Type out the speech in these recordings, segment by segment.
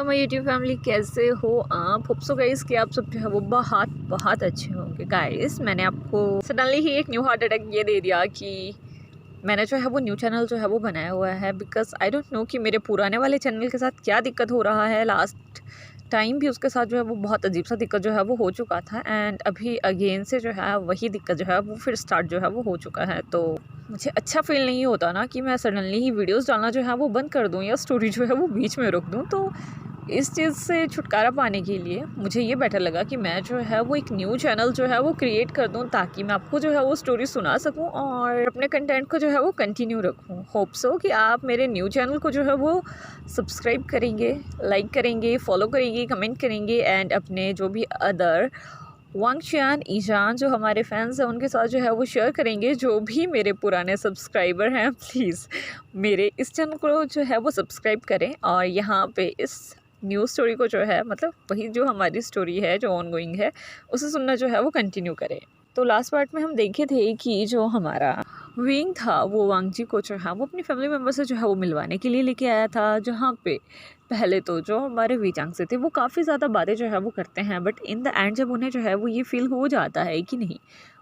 Hello my YouTube family, कैसे हो आप? होप सो गाइस कि आप सब जो है वो बहुत बहुत अच्छे होंगे। गाइस, मैंने आपको सडनली ही एक न्यू हार्ट अटैक ये दे दिया कि मैंने जो है वो न्यू चैनल जो है वो बनाया हुआ है। बिकॉज आई डोंट नो कि मेरे पुराने वाले चैनल के साथ क्या दिक्कत हो रहा है। लास्ट टाइम भी उसके साथ जो है वो बहुत अजीब सा दिक्कत जो है वो हो चुका था, एंड अभी अगेन से जो है वही दिक्कत जो है वो फिर स्टार्ट जो है वो हो चुका है। तो मुझे अच्छा फील नहीं होता ना कि मैं सडनली ही वीडियोस डालना जो है वो बंद कर दूं या स्टोरी जो है वो बीच में रोक दूं। तो इस चीज़ से छुटकारा पाने के लिए मुझे ये बेटर लगा कि मैं जो है वो एक न्यू चैनल जो है वो क्रिएट कर दूं, ताकि मैं आपको जो है वो स्टोरी सुना सकूं और अपने कंटेंट को जो है वो कंटिन्यू रखूं। होप सो कि आप मेरे न्यू चैनल को जो है वो सब्सक्राइब करेंगे, लाइक करेंगे, फॉलो करेंगे, कमेंट करेंगे, एंड अपने जो भी अदर वांगचियान, ईजान जो हमारे फैंस हैं उनके साथ जो है वो शेयर करेंगे। जो भी मेरे पुराने सब्सक्राइबर हैं, प्लीज़ मेरे इस चैनल को जो है वो सब्सक्राइब करें और यहाँ पे इस न्यू स्टोरी को जो है मतलब वही जो हमारी स्टोरी है जो ऑन गोइंग है उसे सुनना जो है वो कंटिन्यू करें। तो लास्ट पार्ट में हम देखे थे कि जो हमारा विंग था वो वांगजी को जो है वो अपनी फैमिली मेम्बर से जो है वो मिलवाने के लिए लेके आया था। जहाँ पे पहले तो जो हमारे वीचांग से थे वो काफ़ी ज़्यादा बातें जो है वो करते हैं, बट इन द एंड जब उन्हें जो है वो ये फील हो जाता है कि नहीं,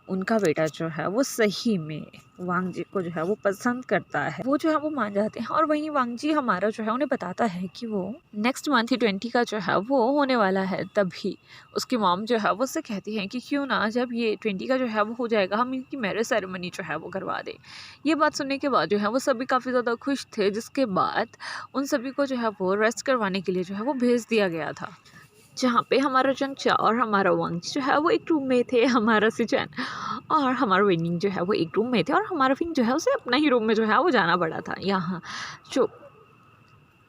उनका बेटा जो है वो सही में वांगजी को जो है वो पसंद करता है, वो जो है वो मान जाते हैं। और वहीं वांगजी हमारा जो है उन्हें बताता है कि वो नेक्स्ट मंथ ही 20 का जो है वो होने वाला है। तभी उसकी मॉम जो है वो उससे कहती है कि क्यों ना जब ये 20 का जो है वो हो जाएगा हम इनकी मैरिज सेरेमनी जो है वो करवा दें। ये बात सुनने के बाद जो है वो सभी काफ़ी ज़्यादा खुश थे, जिसके बाद उन सभी को जो है वो रेस्ट करवाने के लिए जो है वो भेज दिया गया था। जहाँ पे हमारा जंगचा और हमारा वांगजी जो है वो एक रूम में थे, हमारा सिचन और हमारा विनिंग जो है वो एक रूम में थे, और हमारा विंग जो है उसे अपना ही रूम में जो है वो जाना पड़ा था। यहाँ जो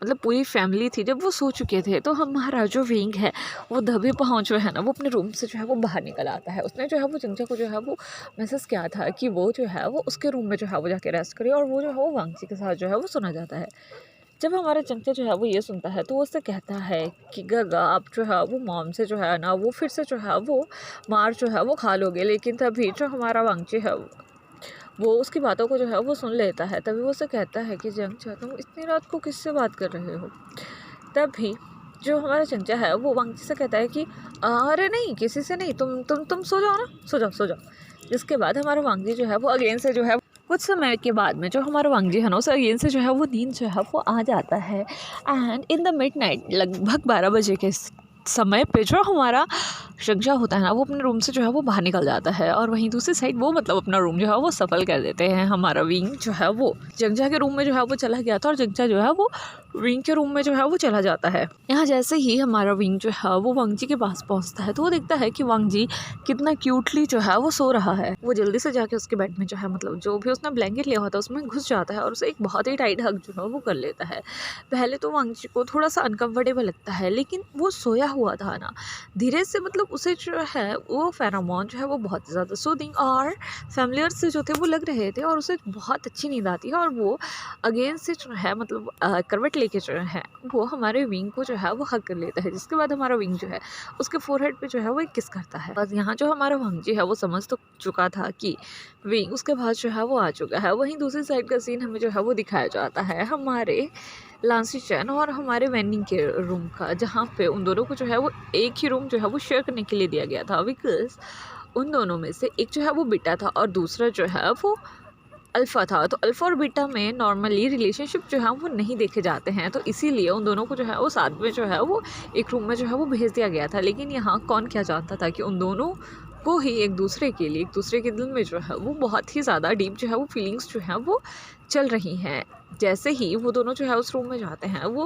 मतलब पूरी फैमिली थी, जब वो सो चुके थे तो हमारा जो विंग है वो दबे पाँव जो है ना वो अपने रूम से जो है वो बाहर निकल आता है। उसने जो है वो जंगचा को जो है वो मैसेज किया था कि वो जो है वो उसके रूम में जो है वो जाके रेस्ट करे, और वो जो है वो वांगजी के साथ जो है वो सुना जाता है। जब हमारा चंचा जो है वो ये सुनता है तो वो उससे कहता है कि गगा आप जो है वो मॉम से जो है ना वो फिर से जो है वो मार जो है वो खा लोगे। लेकिन तभी जो हमारा वांगची है वो उसकी बातों को जो है वो सुन लेता है। तभी वो उससे कहता है कि जंगचा तुम इतनी रात को किससे बात कर रहे हो। तभी जो हमारा चंचा है वो वांगची से कहता है कि अरे नहीं, किसी से नहीं, तुम सो जाओ ना, सो जाओ। जिसके बाद हमारा वांगजी जो है वो अगेन से जो है कुछ समय के बाद में जो हमारा वांगजी है ना उसे अगेन से जो है वो नींद जो है वो आ जाता है। एंड इन द मिडनाइट लगभग 12 बजे के समय पे जो हमारा शंक्षा होता है ना वो अपने रूम से जो है वो बाहर निकल जाता है, और वहीं दूसरी साइड वो मतलब अपना रूम जो है वो सफल कर देते हैं। हमारा विंग जो है वो जंगजा के रूम में जो है वो चला गया था और जंगजा जो है वो विंग के रूम में जो है वो चला जाता है। यहाँ जैसे ही हमारा विंग जो है वो वांगजी के पास पहुँचता है तो वो देखता है कि वांगजी कितना क्यूटली जो है वो सो रहा है। वो जल्दी से जाके उसके बेड में जो है मतलब जो भी उसने ब्लैंकेट लिया होता है उसमें घुस जाता है और उसे एक बहुत ही टाइट हग जो है वो कर लेता है। पहले तो वांगजी को थोड़ा सा अनकंफर्टेबल लगता है, लेकिन वो सोया हुआ था ना, धीरे से मतलब उसे जो है वो फेरोमोन जो है वो बहुत ज़्यादा सूदिंग और फैमिलियर से जो थे वो लग रहे थे, और उसे बहुत अच्छी नींद आती है। और वो अगेन से जो है मतलब करवट लेके जो है वो हमारे विंग को जो है वो हग कर लेता है। जिसके बाद हमारा विंग जो है उसके फोरहेड पे जो है वो एक किस करता है। बस यहाँ जो हमारा वांगजी है वो समझ तो चुका था कि विंग उसके बाद जो है वो आ चुका है। वहीं दूसरी साइड का सीन हमें जो है वो दिखाया जाता है हमारे लांसी चैन और हमारे वैनिंग के रूम का, जहाँ पे उन दोनों को जो है वो एक ही रूम जो है वो शेयर करने के लिए दिया गया था। बिकॉज उन दोनों में से एक जो है वो बीटा था और दूसरा जो है वो अल्फ़ा था। तो अल्फ़ा और बीटा में नॉर्मली रिलेशनशिप जो है वो नहीं देखे जाते हैं, तो इसीलिए उन दोनों को जो है वो साथ में जो है वो एक रूम में जो है वो भेज दिया गया था। लेकिन यहाँ कौन क्या जानता था कि उन दोनों को ही एक दूसरे के लिए, एक दूसरे के दिल में जो है वो बहुत ही ज़्यादा डीप जो है वो फीलिंग्स जो है वो चल रही हैं। जैसे ही वो दोनों जो है उस रूम में जाते हैं वो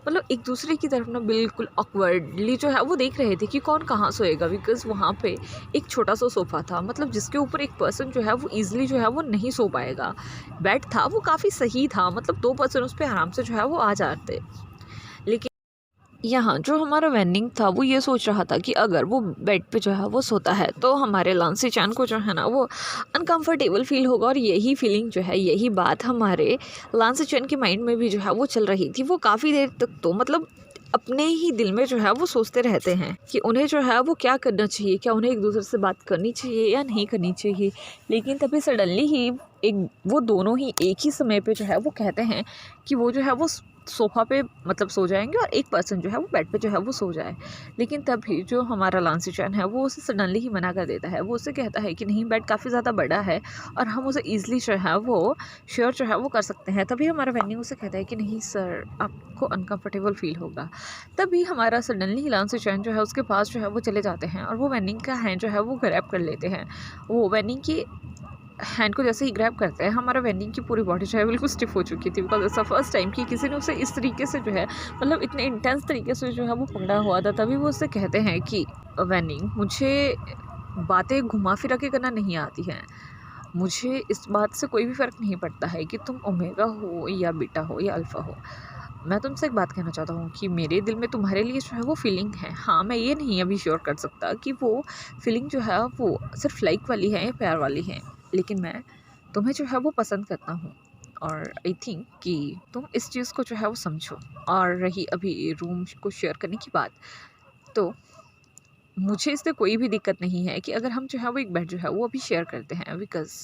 मतलब एक दूसरे की तरफ ना बिल्कुल ऑकवर्डली जो है वो देख रहे थे कि कौन कहाँ सोएगा। बिकॉज वहाँ पे एक छोटा सा सोफ़ा था, मतलब जिसके ऊपर एक पर्सन जो है वो ईजिली जो है वो नहीं सो पाएगा। बेड था वो काफ़ी सही था, मतलब 2 पर्सन उस पर आराम से जो है वो आ जाते। लेकिन यहाँ जो हमारा वेनिंग था वो ये सोच रहा था कि अगर वो बेड पे जो है वो सोता है तो हमारे लांसी चान को जो है ना वो अनकंफर्टेबल फील होगा, और यही फीलिंग जो है यही बात हमारे लांसी चान के माइंड में भी जो है वो चल रही थी। वो काफ़ी देर तक तो मतलब अपने ही दिल में जो है वो सोचते रहते हैं कि उन्हें जो है वो क्या करना चाहिए, क्या उन्हें एक दूसरे से बात करनी चाहिए या नहीं करनी चाहिए। लेकिन तभी सडनली ही एक वो दोनों ही एक ही समय पे जो है वो कहते हैं कि वो जो है वो सोफ़ा पे मतलब सो जाएंगे और एक पर्सन जो है वो बेड पे जो है वो सो जाए। लेकिन तभी जो हमारा लांसीचैन है वो उसे सडनली ही मना कर देता है। वो उससे कहता है कि नहीं, बेड काफ़ी ज़्यादा बड़ा है और हम उसे ईज़िली जो है वो शेयर जो है वो कर सकते हैं। तभी हमारा वेन्यू उसे कहता है कि नहीं सर, आपको अनकम्फर्टेबल फ़ील होगा। तभी हमारा सडनली ही लांसीचैन जो है उसके पास जो है वो चले जाते हैं और वो वेनिंग का हैंड जो है वो ग्रैब कर लेते हैं। वो वेनिंग की हैंड को जैसे ही ग्रैब करते हैं, हमारा वेनिंग की पूरी बॉडी जो है बिल्कुल स्टिफ हो चुकी थी, because it's the first time कि किसी ने उसे इस तरीके से जो है मतलब इतने इंटेंस तरीके से जो है वो पकड़ा हुआ था। तभी वो उससे कहते हैं कि वेनिंग, मुझे बातें घुमा फिरा के करना नहीं आती हैं। मुझे इस बात से कोई भी फ़र्क नहीं पड़ता है कि तुम ओमेगा हो या बीटा हो या अल्फ़ा हो। मैं तुमसे एक बात कहना चाहता हूँ कि मेरे दिल में तुम्हारे लिए जो है वो फीलिंग है। हाँ, मैं ये नहीं अभी श्योर कर सकता कि वो फीलिंग जो है वो सिर्फ लाइक वाली है या प्यार वाली है, लेकिन मैं तुम्हें जो है वो पसंद करता हूँ और आई थिंक कि तुम इस चीज़ को जो है वो समझो। और रही अभी रूम को शेयर करने की बात, तो मुझे इससे कोई भी दिक्कत नहीं है कि अगर हम जो है वो एक बेड जो है वो अभी शेयर करते हैं, बिकॉज़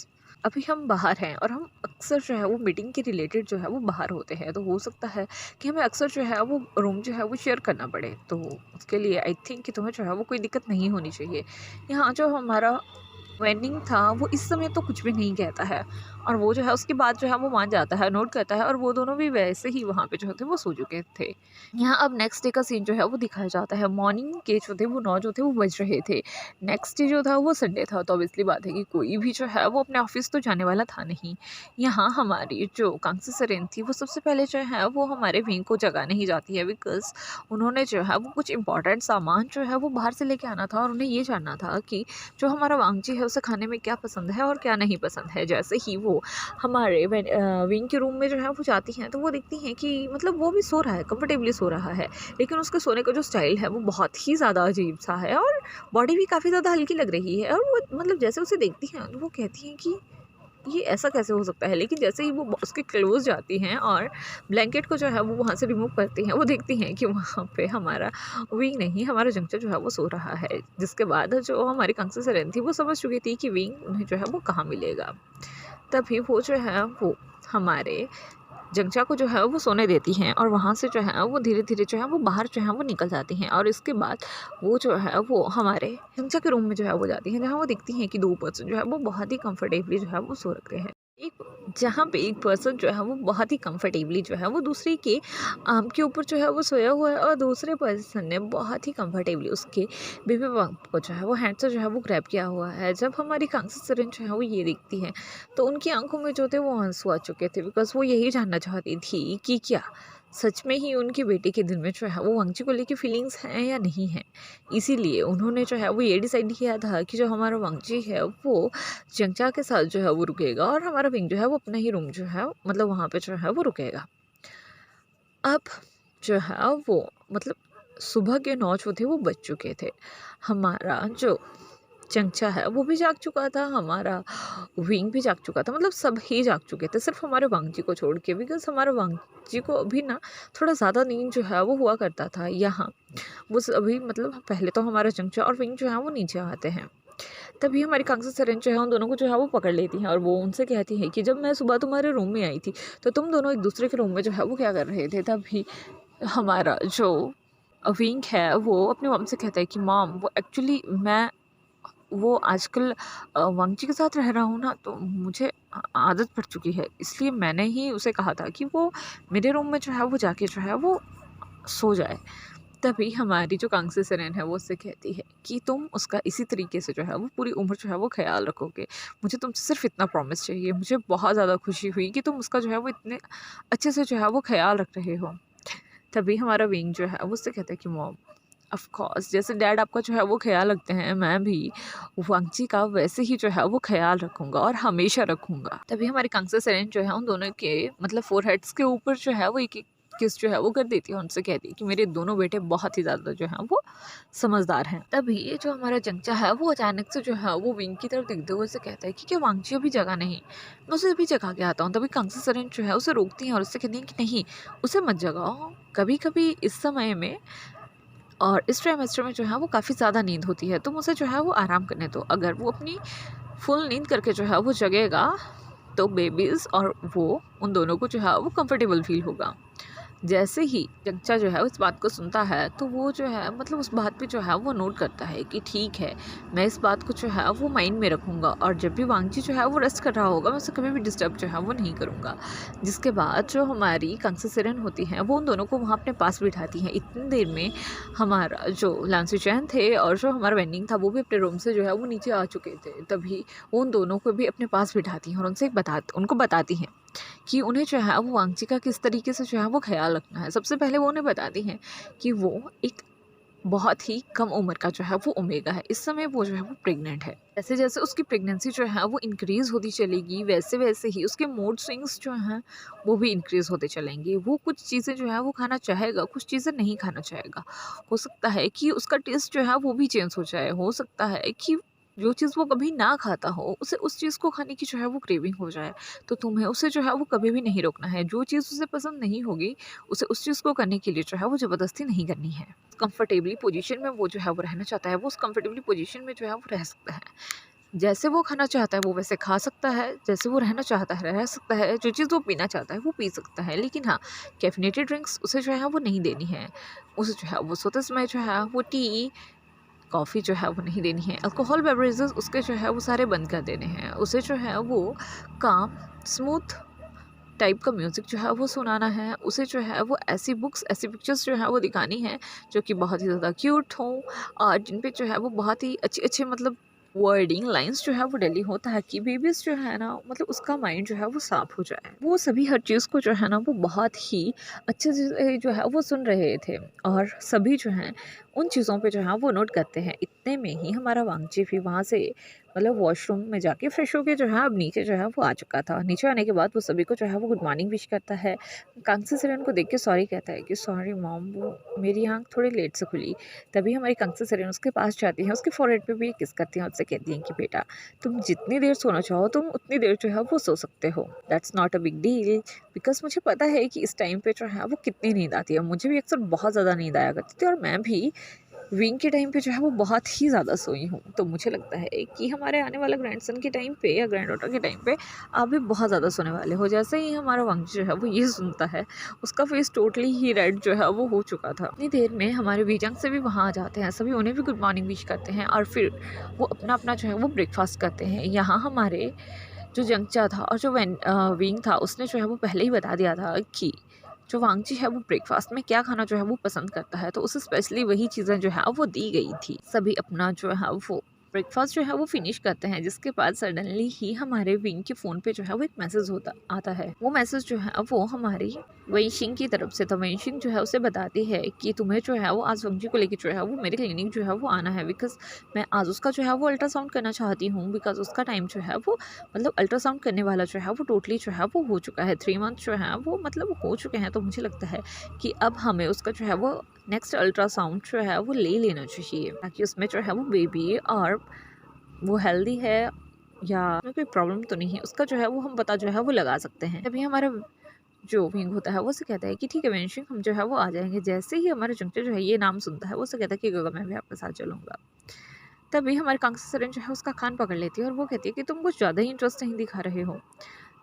अभी हम बाहर हैं और हम अक्सर जो है वो मीटिंग के रिलेटेड जो है वो बाहर होते हैं। तो हो सकता है कि हमें अक्सर जो है वो रूम जो है वो शेयर करना पड़े। तो उसके लिए आई थिंक कि तुम्हें जो है वो कोई दिक्कत नहीं होनी चाहिए। यहाँ जो हमारा वेंडिंग था वो इस समय तो कुछ भी नहीं कहता है और वो जो है उसके बाद जो है वो मान जाता है, नोट करता है और वो दोनों भी वैसे ही वहाँ पे जो थे वो सो चुके थे। यहाँ अब नेक्स्ट डे का सीन जो है वो दिखाया जाता है। मॉर्निंग के जो थे वो 9 जो थे वो बज रहे थे। नेक्स्ट डे जो था वो संडे था, तो ऑब्वियसली बात है कि कोई भी जो है वो अपने ऑफिस तो जाने वाला था नहीं। यहाँ हमारी जो कांसी सरेन थी वो सबसे पहले जो है वो हमारे विंग को जगाने ही जाती है, बिकॉज उन्होंने जो है वो कुछ इंपॉर्टेंट सामान जो है वो बाहर से लेके आना था और उन्हें ये जानना था कि जो हमारा वांगजी है उसे खाने में क्या पसंद है और क्या नहीं पसंद है। जैसे ही वो हमारे विंग के रूम में जो है वो जाती हैं तो वो देखती हैं कि मतलब वो भी सो रहा है, कंफर्टेबली सो रहा है, लेकिन उसके सोने का जो स्टाइल है वो बहुत ही ज़्यादा अजीब सा है और बॉडी भी काफ़ी ज़्यादा हल्की लग रही है। और वो मतलब जैसे उसे देखती हैं तो वो कहती हैं कि ये ऐसा कैसे हो सकता है। लेकिन जैसे ही वो उसके क्लोज जाती हैं और ब्लैंकेट को जो है वो वहाँ से रिमूव करती हैं, वो देखती हैं कि वहाँ पे हमारा विंग नहीं, हमारा जंक्चर जो है वो सो रहा है। जिसके बाद जो हमारी कंसी सरेन थी वो समझ चुकी थी कि विंग उन्हें जो है वो कहाँ मिलेगा। तभी वो जो है वो हमारे जंचा को जो है वो सोने देती हैं और वहाँ से जो है वो धीरे धीरे जो है वो बाहर जो है वो निकल जाती हैं। और इसके बाद वो जो है वो हमारे जंचा के रूम में जो है वो जाती हैं, जहाँ वो दिखती हैं कि 2 पर्सन जो है वो बहुत ही कंफर्टेबली जो है वो सो रखे हैं। एक जहाँ पे एक पर्सन जो है वो बहुत ही कंफर्टेबली जो है वो दूसरे के आर्म के ऊपर जो है वो सोया हुआ है और दूसरे पर्सन ने बहुत ही कंफर्टेबली उसके बेबी बम्प को जो है वो हैंड से जो है वो ग्रैब किया हुआ है। जब हमारी कांसी सरेन जो है वो ये देखती हैं तो उनकी आंखों में जो थे वो आंसू आ चुके थे, बिकॉज वो यही जानना चाहती थी कि क्या सच में ही उनकी बेटी के दिल में जो है वो वांगची को लेके फीलिंग्स हैं या नहीं है। इसीलिए उन्होंने जो है वो ये डिसाइड किया था कि जो हमारा वांगची है वो जंगचा के साथ जो है वो रुकेगा और हमारा विंग जो है वो अपना ही रूम जो है मतलब वहाँ पे जो है वो रुकेगा। अब जो है वो मतलब सुबह के 9 जो थे वो बज चुके थे। हमारा जो चंचा है वो भी जाग चुका था, हमारा विंग भी जाग चुका था, मतलब सब ही जाग चुके थे सिर्फ हमारे वांगजी को छोड़ के, बिकॉज हमारे वांगजी को अभी ना थोड़ा ज़्यादा नींद जो है वो हुआ करता था। यहाँ वो अभी मतलब पहले तो हमारा चंचा और विंग जो है वो नीचे आते हैं। तभी हमारी कांसी सरेन जो है उन दोनों को जो है वो पकड़ लेती हैं और वो उनसे कहती है कि जब मैं सुबह तुम्हारे रूम में आई थी तो तुम दोनों एक दूसरे के रूम में जो है वो क्या कर रहे थे। तभी हमारा जो विंग है वो अपनी मॉम से कहता है कि मॉम, वो एक्चुअली मैं वो आजकल वांगची के साथ रह रहा हूँ ना, तो मुझे आदत पड़ चुकी है, इसलिए मैंने ही उसे कहा था कि वो मेरे रूम में जो है वो जाके जो है वो सो जाए। तभी हमारी जो कांसी सरेन है वो उससे कहती है कि तुम उसका इसी तरीके से जो है वो पूरी उम्र जो है वो ख्याल रखोगे। मुझे तुमसे सिर्फ इतना प्रॉमिस चाहिए। मुझे बहुत ज़्यादा खुशी हुई कि तुम उसका जो है वो इतने अच्छे से जो है वो ख्याल रख रहे हो। तभी हमारा विंग जो है वो उससे कहता है कि मॉम, ऑफ कोर्स जैसे डैड आपका जो है वो ख्याल रखते हैं, मैं भी वांगची का वैसे ही जो है वो ख्याल रखूँगा और हमेशा रखूँगा। तभी हमारी कांसी सरेन जो है उन दोनों के मतलब फोरहेड्स के ऊपर जो है वो एक एक किस जो है वो कर देती है, उनसे कहती है कि मेरे दोनों बेटे बहुत ही ज़्यादा जो हैं वो समझदार हैं। तभी ये जो हमारा चंचा है वो अचानक से जो है वो विंग की तरफ देखते हुए उसे कहता है कि क्या वांगची अभी जगह नहीं, मैं उसे अभी जगा के आता हूँ। तभी कांसी सरेन जो है उसे रोकती हैं और उससे कहती हैं कि नहीं, उसे मत जगाओ, कभी कभी इस समय में और इस ट्राइमेस्टर में जो है वो काफ़ी ज़्यादा नींद होती है, तुम उसे जो है वो आराम करने दो। अगर वो अपनी फुल नींद करके जो है वो जगेगा तो बेबीज़ और वो उन दोनों को जो है वो कंफर्टेबल फील होगा। जैसे ही जंगचा जो है इस बात को सुनता है तो वो जो है मतलब उस बात पे जो है वो नोट करता है कि ठीक है, मैं इस बात को जो है वो माइंड में रखूँगा और जब भी वांगची जो है वो रेस्ट कर रहा होगा मैं उसे कभी भी डिस्टर्ब जो है वो नहीं करूँगा। जिसके बाद जो हमारी कांग्सी सिरेन होती हैं वो उन दोनों को वहाँ अपने पास बिठाती हैं। इतनी देर में हमारा जो लांसी चैन थे और जो हमारा वेंडिंग था वो भी अपने रूम से जो है वो नीचे आ चुके थे। तभी वो उन दोनों को भी अपने पास बिठाती हैं और उनको बताती हैं कि उन्हें जो है वो वांगची का किस तरीके से जो है वो ख्याल रखना है। सबसे पहले वो उन्हें बताती हैं कि वो एक बहुत ही कम उम्र का जो है वो ओमेगा है। इस समय वो जो है वो प्रेग्नेंट है। जैसे जैसे उसकी प्रेगनेंसी जो है वो इंक्रीज़ होती चलेगी वैसे वैसे ही उसके मूड स्विंग्स जो हैं वो भी इंक्रीज़ होते चलेंगे। वो कुछ चीज़ें जो है वो खाना चाहेगा, कुछ चीज़ें नहीं खाना चाहेगा। हो सकता है कि उसका टेस्ट जो है वो भी चेंज हो जाए। हो सकता है कि जो चीज़ वो कभी ना खाता हो उसे उस चीज़ को खाने की जो है वो क्रेविंग हो जाए। तो तुम्हें उसे जो है वो कभी भी नहीं रोकना है। जो चीज़ उसे पसंद नहीं होगी उसे उस चीज़ को करने के लिए जो है वो ज़बरदस्ती नहीं करनी है। कंफर्टेबली पोजीशन में वो जो है वो रहना चाहता है, वो उस कंफर्टेबली पोजीशन में जो है वो रह सकता है। जैसे वो खाना चाहता है वो वैसे खा सकता है, जैसे वो रहना चाहता है रह सकता है, जो चीज़ वो पीना चाहता है वो पी सकता है। लेकिन हाँ, कैफ़ीनेटेड ड्रिंक्स उसे जो है वो नहीं देनी है। उसे जो है वो सोते समय जो है वो टी, कॉफ़ी जो है वो नहीं देनी है। अल्कोहल बेवरेजेस उसके जो है वो सारे बंद कर देने हैं। उसे जो है वो काम, स्मूथ टाइप का म्यूज़िक जो है वो सुनाना है। उसे जो है वो ऐसी बुक्स, ऐसी पिक्चर्स जो है वो दिखानी है जो कि बहुत ही ज़्यादा क्यूट हों और जिन पे जो है वो बहुत ही अच्छे-अच्छे मतलब वर्डिंग लाइन्स जो है वो डली हो ताकि बेबीज़ जो है ना मतलब उसका माइंड जो है वो साफ़ हो जाए। वो सभी हर चीज़ को जो है ना वो बहुत ही अच्छे से जो है वो सुन रहे थे और सभी जो हैं उन चीज़ों पे जो है वो नोट करते हैं। इतने में ही हमारा वांगची भी वहाँ से मतलब वॉशरूम में जाके फ्रेश होके जो है अब नीचे जो है वो आ चुका था। नीचे आने के बाद वो सभी को जो है वो गुड मॉर्निंग विश करता है। कांग्सी सिरेन को देख के सॉरी कहता है कि सॉरी मॉम, वो मेरी आँख थोड़ी लेट से खुली। तभी हमारी कांग्सी सिरेन उसके पास जाती है, उसके फॉरहेड पे भी किस करती हैं, उससे कहती हैं कि बेटा तुम जितनी देर सोना चाहो तुम उतनी देर जो है वो सो सकते हो। That's not a big deal because मुझे पता है कि इस टाइम पे जो है वो कितनी नींद आती है। मुझे भी अक्सर बहुत ज़्यादा नींद आया करती थी और मैं भी विंग के टाइम पे जो है वो बहुत ही ज़्यादा सोई हूँ। तो मुझे लगता है कि हमारे आने वाले ग्रैंडसन के टाइम पे या ग्रैंड डॉटर के टाइम पे आप भी बहुत ज़्यादा सोने वाले हो। जैसे ही हमारा वांगची जो है वो ये सुनता है उसका फेस टोटली ही रेड जो है वो हो चुका था। इतनी देर में हमारे वीजंग से भी वहाँ आ जाते हैं, सभी उन्हें भी गुड मॉर्निंग विश करते हैं और फिर वो अपना जो है वो ब्रेकफास्ट करते हैं। यहाँ हमारे जो जंगचा था और जो विंग था उसने जो है वो पहले ही बता दिया था कि जो वांगची है वो ब्रेकफास्ट में क्या खाना जो है वो पसंद करता है, तो उसे स्पेशली वही चीज़ें जो है वो दी गई थी। सभी अपना जो है वो ब्रेकफास्ट जो है वो फिनिश करते हैं जिसके बाद सडनली ही हमारे विंग के फ़ोन पे जो है वो एक मैसेज होता आता है। वो मैसेज जो है वो हमारी वेइशिंग की तरफ से था। वेइशिंग जो है उसे बताती है कि तुम्हें जो है वो आज वांगची को लेके जो है वो मेरे क्लिनिक जो है वो आना है बिकॉज़ मैं आज उसका जो है वो अल्ट्रासाउंड करना चाहती हूँ बिकॉज़ उसका टाइम जो है वो मतलब अल्ट्रासाउंड करने वाला जो है वो टोटली जो है वो हो चुका है। 3 मंथ जो है वो मतलब हो चुके हैं। तो मुझे लगता है कि अब हमें उसका जो है वो नेक्स्ट अल्ट्रासाउंड जो है वो ले लेना चाहिए ताकि उसमें जो है वो बेबी और वो हेल्दी है या उसमें कोई प्रॉब्लम तो नहीं है, उसका जो है वो हम पता जो है वो लगा सकते हैं। तभी हमारा जो विंग होता है वो उसे कहता है कि ठीक है वेंशिंग, हम जो है वो आ जाएंगे। जैसे ही हमारा जंगचा जो है ये नाम सुनता है वो उसे कहता है कि गगा मैं भी आपके साथ चलूँगा। तभी हमारी कांग्सी सिरेन जो है उसका कान पकड़ लेती है और वो कहती है कि तुम कुछ ज़्यादा ही इंटरेस्ट नहीं दिखा रहे हो।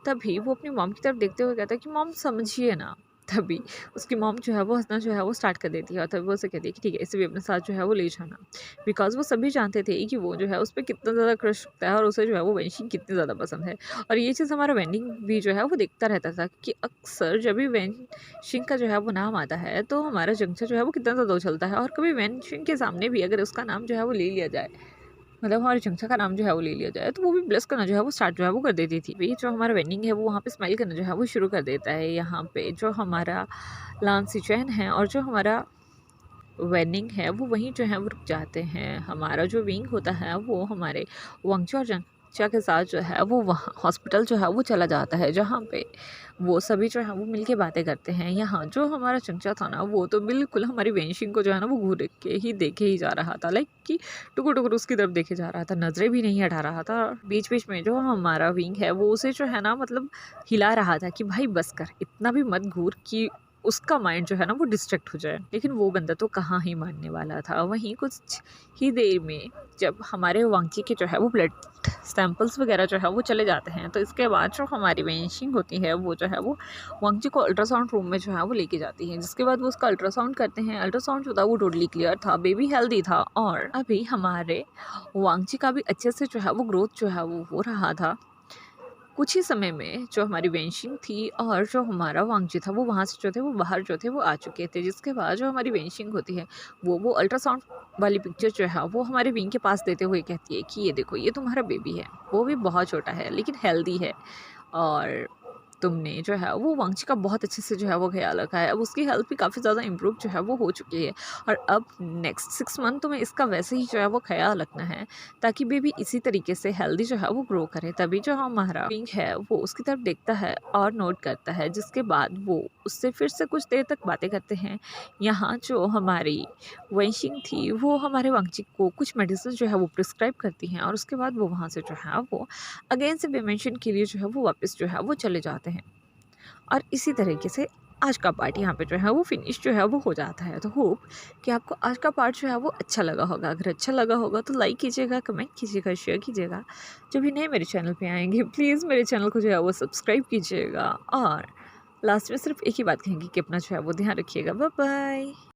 तभी वो अपनी मॉम की तरफ देखते हुए कहता है कि मॉम समझिए ना। तभी उसकी मॉम जो है वो हँसना जो है वो स्टार्ट कर देती है और तभी वो उसे कहती है कि ठीक है इसे भी अपने साथ जो है वो ले जाना। बिकॉज़ वो सभी जानते थे कि वो जो है उस पे कितना ज़्यादा क्रश रखता है और उसे जो है वो वेंशिंग कितनी ज़्यादा पसंद है। और ये चीज़ हमारा वेंडिंग भी जो है वो देखता रहता था कि अक्सर जब भी वेंशिंग का जो है वो नाम आता है तो हमारा जंगचा जो है वो कितना ज़्यादा उछलता है और कभी वेंशिंग के सामने भी अगर उसका नाम जो है वो ले लिया जाए, मतलब हमारे जंगचा का नाम जो है वो ले लिया जाए, तो वो भी ब्लेस करना जो है वो स्टार्ट जो है वो कर देती थी। वही जो हमारा वेंडिंग है वो वहाँ पे स्माइल करना जो है वो शुरू कर देता है। यहाँ पे जो हमारा लांसी चैन है और जो हमारा वेंडिंग है वो वहीं जो है वो रुक जाते हैं। हमारा जो विंग होता है वो हमारे वांगची और जंगचा के साथ जो है वो वहाँ हॉस्पिटल जो है वो चला जाता है जहाँ पे वो सभी जो है वो मिलके बातें करते हैं। यहाँ जो हमारा चंचा था ना वो तो बिल्कुल हमारी वेंशिंग को जो है ना वो घूर के ही देखे ही जा रहा था, लाइक कि टुकुर टुकुर उसकी तरफ देखे जा रहा था, नज़रें भी नहीं हटा रहा था। बीच बीच में जो हमारा विंग है वो उसे जो है ना मतलब हिला रहा था कि भाई बस कर, इतना भी मत घूर कि उसका माइंड जो है ना वो डिस्ट्रैक्ट हो जाए। लेकिन वो बंदा तो कहाँ ही मानने वाला था। वहीं कुछ ही देर में जब हमारे वांकी के जो है वो ब्लड सैंपल्स वगैरह जो है वो चले जाते हैं, तो इसके बाद जो हमारी वेंशिंग होती है वो जो है वो वांकी को अल्ट्रासाउंड रूम में जो है वो लेके जाती है, जिसके बाद वो उसका अल्ट्रासाउंड करते हैं। अल्ट्रासाउंड जो था वो टोटली क्लियर था, बेबी हेल्दी था और अभी हमारे वांची का भी अच्छे से जो है वो ग्रोथ जो है वो हो रहा था। कुछ ही समय में जो हमारी वेंशिंग थी और जो हमारा वांगजी था वो वहाँ से जो थे वो बाहर जो थे वो आ चुके थे, जिसके बाद जो हमारी वेंशिंग होती है वो अल्ट्रासाउंड वाली पिक्चर जो है वो हमारे विंग के पास देते हुए कहती है कि ये देखो ये तुम्हारा बेबी है, वो भी बहुत छोटा है लेकिन हेल्दी है और तुमने जो है वो वंश का बहुत अच्छे से जो है वो ख्याल रखा है। अब उसकी हेल्थ भी काफ़ी ज़्यादा इम्प्रूव जो है वो हो चुकी है और अब नेक्स्ट 6 मंथ तो में इसका वैसे ही जो है वो ख्याल रखना है ताकि बेबी इसी तरीके से हेल्दी जो है वो ग्रो करे। तभी जो हमारा विंग है वो उसकी तरफ देखता है और नोट करता है, जिसके बाद वो उससे फिर से कुछ देर तक बातें करते हैं। यहाँ जो हमारी वंशिंग थी वो हमारे वांगची को कुछ मेडिसिन जो है वो प्रिस्क्राइब करती हैं और उसके बाद वो वहाँ से जो है वो अगेन से डायमेंशन के लिए जो है वो वापस जो है वो चले जाते हैं। और इसी तरीके से आज का पार्ट यहाँ पे जो है वो फिनिश जो है वो हो जाता है। तो होप कि आपको आज का पार्ट जो है वो अच्छा लगा होगा। अगर अच्छा लगा होगा तो लाइक कीजिएगा, कमेंट कीजिएगा, शेयर कीजिएगा। जो भी नए मेरे चैनल पे आएंगे प्लीज़ मेरे चैनल को जो है वो सब्सक्राइब कीजिएगा और लास्ट में सिर्फ एक ही बात कहेंगी कि अपना जो है वो ध्यान रखिएगा। Bye bye.